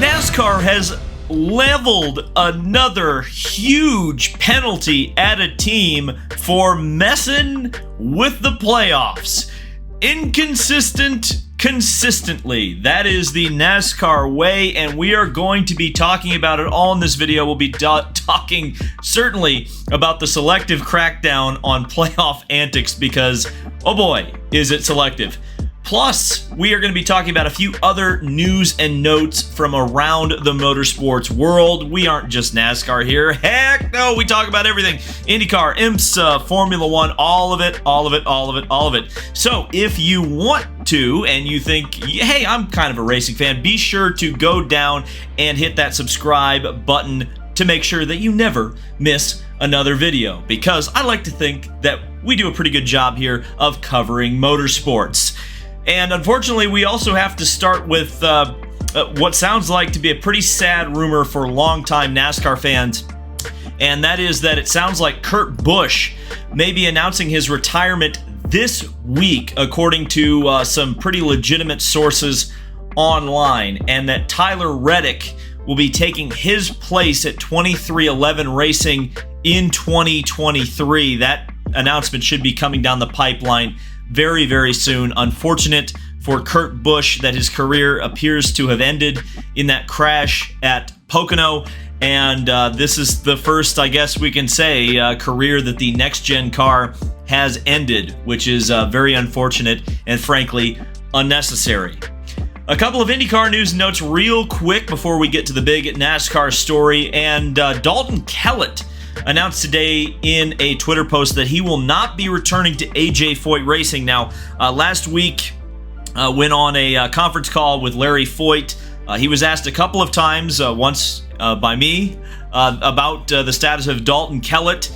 NASCAR has leveled another huge penalty at a team for messing with the playoffs. Inconsistent consistently. That is the NASCAR way, and we are going to be talking about it all in this video. We'll be talking certainly about the selective crackdown on playoff antics because, oh boy, is it selective. Plus, we are going to be talking about a few other news and notes from around the motorsports world. We aren't just NASCAR here. Heck no, we talk about everything. IndyCar, IMSA, Formula One, all of it. So if you want to and you think, hey, I'm kind of a racing fan, be sure to go down and hit that subscribe button to make sure that you never miss another video, because I like to think that we do a pretty good job here of covering motorsports. And unfortunately, we also have to start with what sounds like to be a pretty sad rumor for longtime NASCAR fans, and that is that it sounds like Kurt Busch may be announcing his retirement this week, according to some pretty legitimate sources online, and that Tyler Reddick will be taking his place at 23XI Racing in 2023. That announcement should be coming down the pipeline very, very soon. Unfortunate for Kurt Busch that his career appears to have ended in that crash at Pocono, and this is the first, I guess we can say, career that the next-gen car has ended, which is very unfortunate and frankly unnecessary. A couple of IndyCar news and notes real quick before we get to the big NASCAR story, and Dalton Kellett announced today in a Twitter post that he will not be returning to AJ Foyt Racing. Now, last week, went on a conference call with Larry Foyt. He was asked a couple of times, once by me, about the status of Dalton Kellett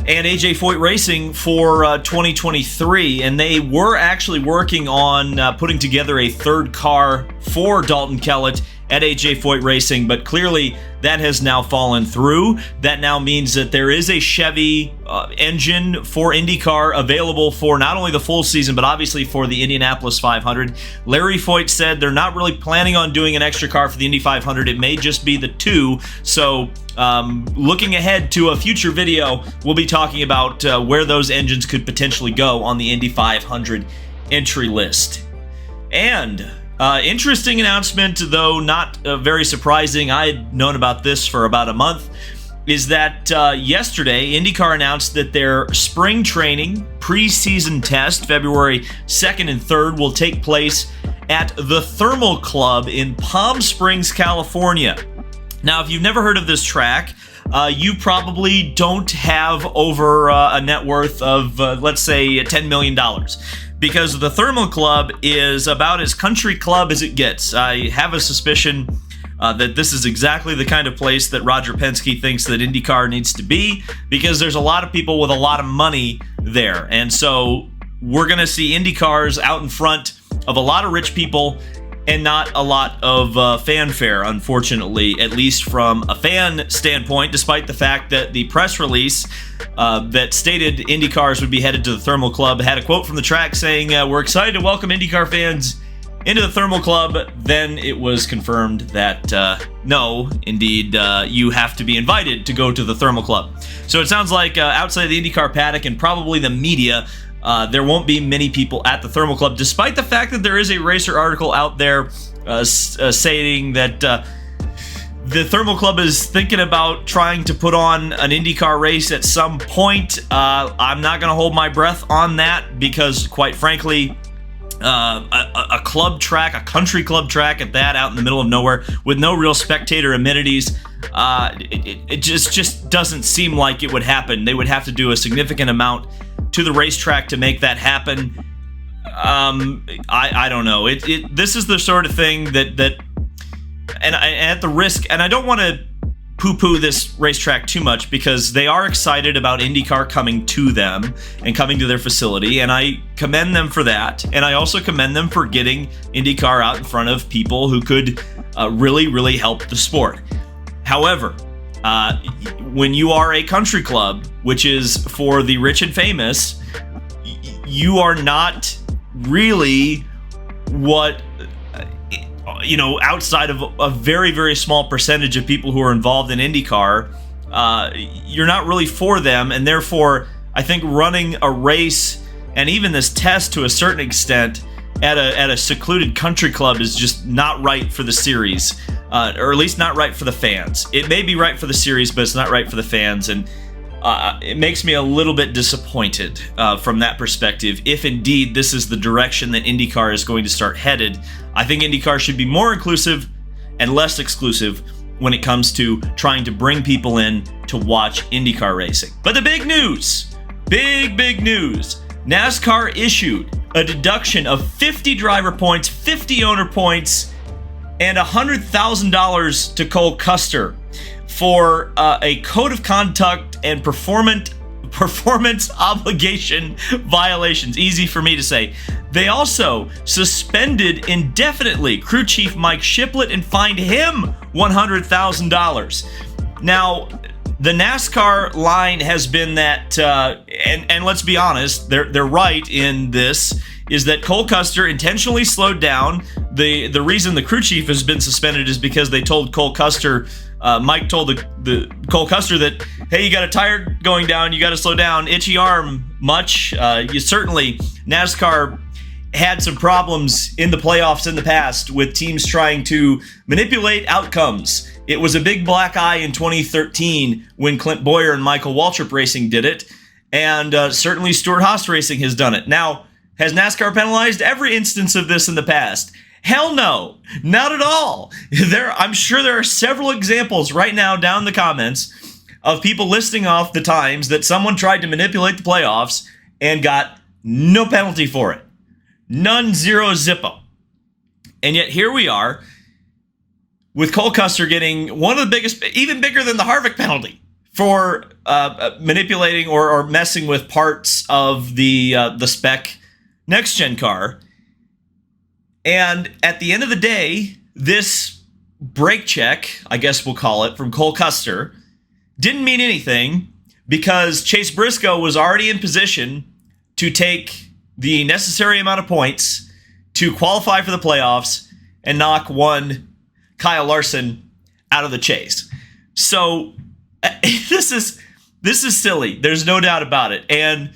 and AJ Foyt Racing for 2023, and they were actually working on putting together a third car for Dalton Kellett at AJ Foyt Racing, but clearly that has now fallen through. That now means that there is a Chevy engine for IndyCar available for not only the full season, but obviously for the Indianapolis 500. Larry Foyt said they're not really planning on doing an extra car for the Indy 500. It may just be the two. So looking ahead to a future video, we'll be talking about where those engines could potentially go on the Indy 500 entry list. And interesting announcement, though not very surprising. I had known about this for about a month, is that yesterday IndyCar announced that their spring training preseason test, February 2nd and 3rd, will take place at the Thermal Club in Palm Springs, California. Now, if you've never heard of this track, you probably don't have over a net worth of, let's say, $10 million. Because the Thermal Club is about as country club as it gets. I have a suspicion that this is exactly the kind of place that Roger Penske thinks that IndyCar needs to be, because there's a lot of people with a lot of money there. And so we're going to see IndyCars out in front of a lot of rich people and not a lot of fanfare, unfortunately, at least from a fan standpoint, despite the fact that the press release that stated IndyCars would be headed to the Thermal Club had a quote from the track saying, "We're excited to welcome IndyCar fans into the Thermal Club." Then it was confirmed that no, indeed, you have to be invited to go to the Thermal Club. So it sounds like outside the IndyCar paddock and probably the media, there won't be many people at the Thermal Club, despite the fact that there is a racer article out there saying that the Thermal Club is thinking about trying to put on an IndyCar race at some point. I'm not going to hold my breath on that because, quite frankly, a club track, a country club track at that, out in the middle of nowhere with no real spectator amenities, it just doesn't seem like it would happen. They would have to do a significant amount to the racetrack to make that happen. I don't know. This is the sort of thing that and at the risk, and I don't want to poo-poo this racetrack too much because they are excited about IndyCar coming to them and coming to their facility, and I commend them for that. And I also commend them for getting IndyCar out in front of people who could really, really help the sport. However, when you are a country club, which is for the rich and famous, you are not really what outside of a very, very small percentage of people who are involved in IndyCar, you're not really for them. And therefore, I think running a race and even this test to a certain extent at a secluded country club is just not right for the series, or at least not right for the fans. It may be right for the series, but it's not right for the fans. And it makes me a little bit disappointed from that perspective. If indeed this is the direction that IndyCar is going to start headed, I think IndyCar should be more inclusive and less exclusive when it comes to trying to bring people in to watch IndyCar racing. But the big news, big news, NASCAR issued a deduction of 50 driver points, 50 owner points, and $100,000 to Cole Custer for a code of conduct and performance obligation violations. Easy for me to say. They also suspended indefinitely crew chief Mike Shiplett and fined him $100,000. Now, the NASCAR line has been that, and let's be honest, they're right in this, is that Cole Custer intentionally slowed down. The reason the crew chief has been suspended is because they told Cole Custer, Mike told the Cole Custer that, hey, you got a tire going down, you got to slow down, itchy arm much. NASCAR had some problems in the playoffs in the past with teams trying to manipulate outcomes. It was a big black eye in 2013 when Clint Boyer and Michael Waltrip Racing did it, and certainly Stewart-Haas Racing has done it. Now, has NASCAR penalized every instance of this in the past? Hell no, not at all. I'm sure there are several examples right now down in the comments of people listing off the times that someone tried to manipulate the playoffs and got no penalty for it. None, zero, zippo. And yet here we are with Cole Custer getting one of the biggest, even bigger than the Harvick penalty, for manipulating or messing with parts of the spec next-gen car. And at the end of the day, this brake check, I guess we'll call it, from Cole Custer, didn't mean anything because Chase Briscoe was already in position to take the necessary amount of points to qualify for the playoffs and knock one Kyle Larson out of the chase. So this is silly. There's no doubt about it. And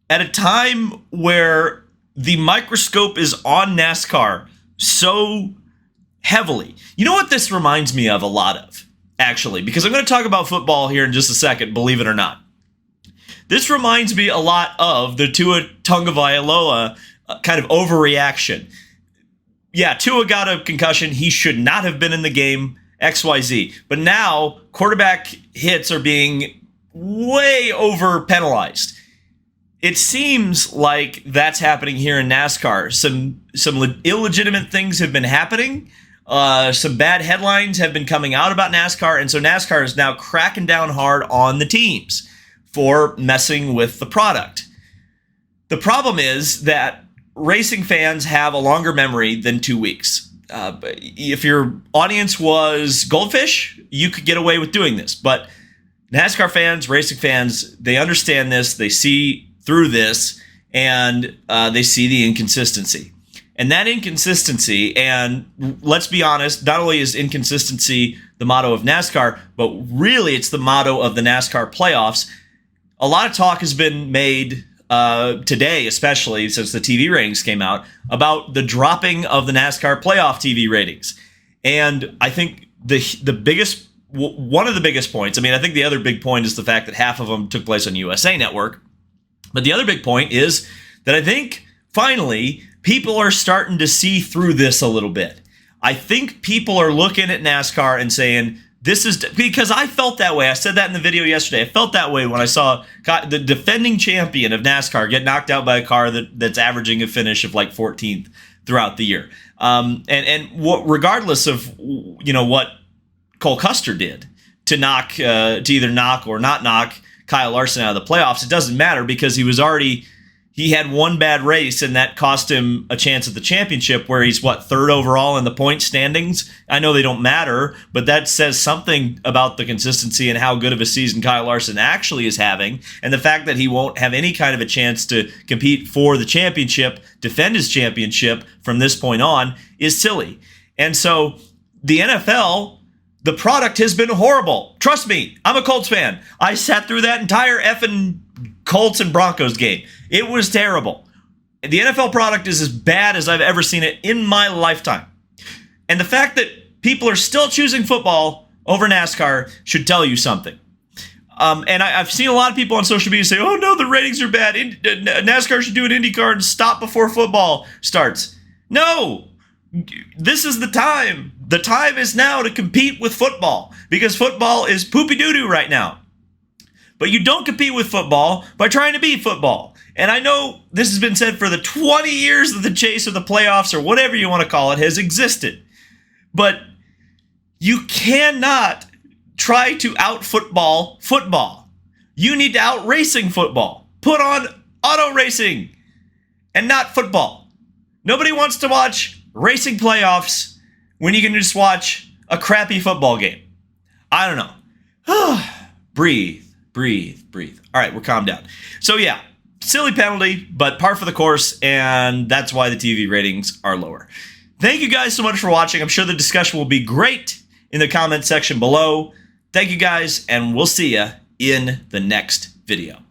at a time where the microscope is on NASCAR so heavily, you know what this reminds me of a lot of, actually, because I'm going to talk about football here in just a second, believe it or not. This reminds me a lot of the Tua Tagovailoa kind of overreaction. Yeah, Tua got a concussion. He should not have been in the game, XYZ. But now quarterback hits are being way over penalized. It seems like that's happening here in NASCAR. Some illegitimate things have been happening. Some bad headlines have been coming out about NASCAR. And so NASCAR is now cracking down hard on the teams for messing with the product. The problem is that racing fans have a longer memory than 2 weeks. If your audience was Goldfish, you could get away with doing this. But NASCAR fans, racing fans, they understand this. They see through this, and they see the inconsistency. And that inconsistency, and let's be honest, not only is inconsistency the motto of NASCAR, but really it's the motto of the NASCAR playoffs. A lot of talk has been made today, especially since the TV ratings came out, about the dropping of the NASCAR playoff TV ratings. And I think one of the biggest points, I think the other big point is the fact that half of them took place on USA Network. But the other big point is that I think, finally, people are starting to see through this a little bit. I think people are looking at NASCAR and saying, this is... Because I felt that way. I said that in the video yesterday. I felt that way when I saw the defending champion of NASCAR get knocked out by a car that's averaging a finish of like 14th throughout the year. Regardless of what Cole Custer did to either knock or not knock Kyle Larson out of the playoffs, it doesn't matter because he had one bad race and that cost him a chance at the championship where he's third overall in the point standings. I know they don't matter, but that says something about the consistency and how good of a season Kyle Larson actually is having, and the fact that he won't have any kind of a chance to compete for the championship, defend his championship from this point on, is silly. And so the NFL, the product has been horrible. Trust me, I'm a Colts fan. I sat through that entire effing Colts and Broncos game. It was terrible. The NFL product is as bad as I've ever seen it in my lifetime. And the fact that people are still choosing football over NASCAR should tell you something. And I've seen a lot of people on social media say, oh no, the ratings are bad. NASCAR should do an IndyCar and stop before football starts. No, this is the time. The time is now to compete with football because football is poopy doo-doo right now. But you don't compete with football by trying to beat football. And I know this has been said for the 20 years that the chase of the playoffs or whatever you want to call it has existed. But you cannot try to out-football football. You need to out-racing football. Put on auto racing and not football. Nobody wants to watch racing playoffs when you can just watch a crappy football game. I don't know. Breathe. All right, we're calmed down. So yeah, silly penalty, but par for the course, and that's why the TV ratings are lower. Thank you guys so much for watching. I'm sure the discussion will be great in the comment section below. Thank you guys, and we'll see you in the next video.